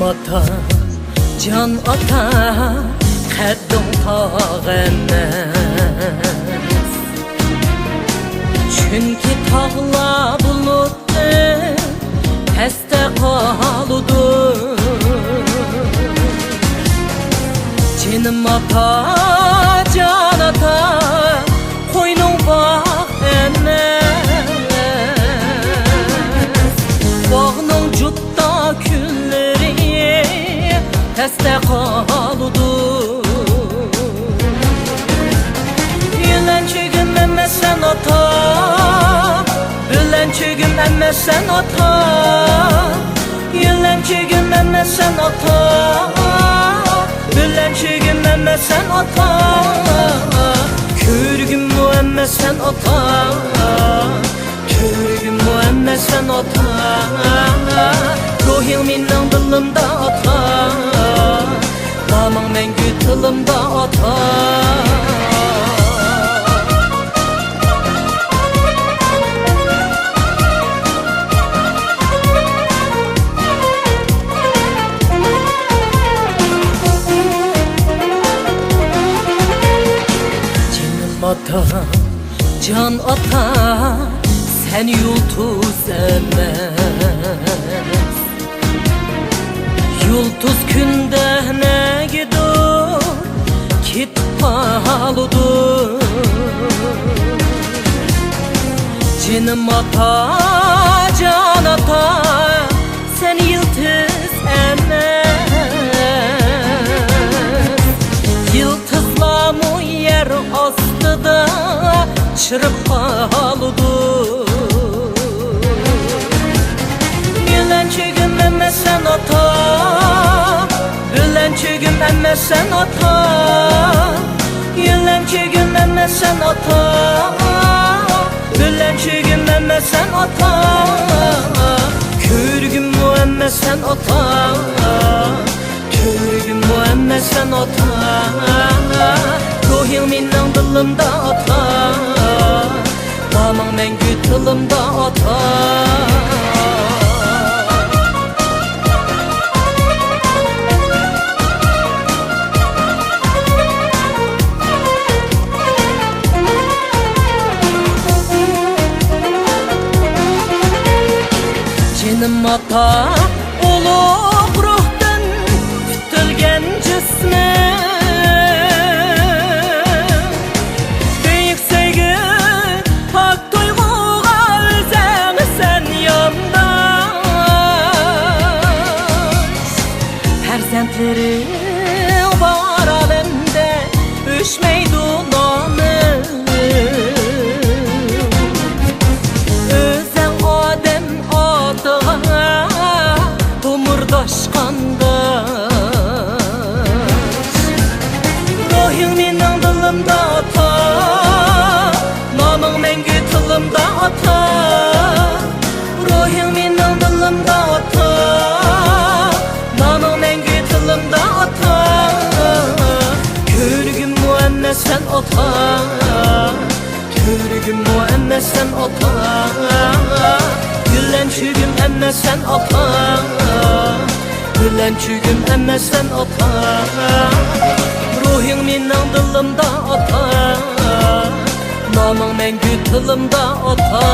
ata, can ata, qaddim tog' emas. Chunki tog'lar bulutni pastda qoludi. Jinim ata, can ata, qo'yning bog' emas. Bog'ning jutta kunlari pastda qoludi. Yulanchigim emassan ota, yulanchigim emassan ota, yulanchigim emassan ota, yulanchigim emassan ota, ko'rgim emassan ota, ko'rgim emassan ota, ruhing mening dilimda ota, naming mengu tilimda ota. Ata, can ata, sen yulduz emas. Yulduz kunda ne gidiyor, ketib qoludi. Jinim ata, can ata, sen yulduz emas. Yıldızlarmı yer ostida chirib qoludi. Yulanchigim emassan ota, yulanchigim emassan ota, yulanchigim emassan ota, yulanchigim emassan ota, ko'rgim emassan ota, ko'rgim emassan ota, ruhing mening dilimda ota, naming mengu tilimda ota. Jinim ata, ulug' ruhdan tutilgan jismi, buyuk sevgi pok tuyg'uga o'zing sen yondosh. Farzandlaring bor olamda o'chmaydi noming. O'zing odam otiga umrdosh qandosh. Ruhing mening dilimda ota, naming mengu tilimda ota, ruhing mening dilimda ota, naming mengu tilimda ota, ko'rgim emassan ota, ko'rgim emassan ota, yulanchigim emassan ota, yulanchigim emassan ota, ruhing mening dilimda ota, naming mengu tilimda ota.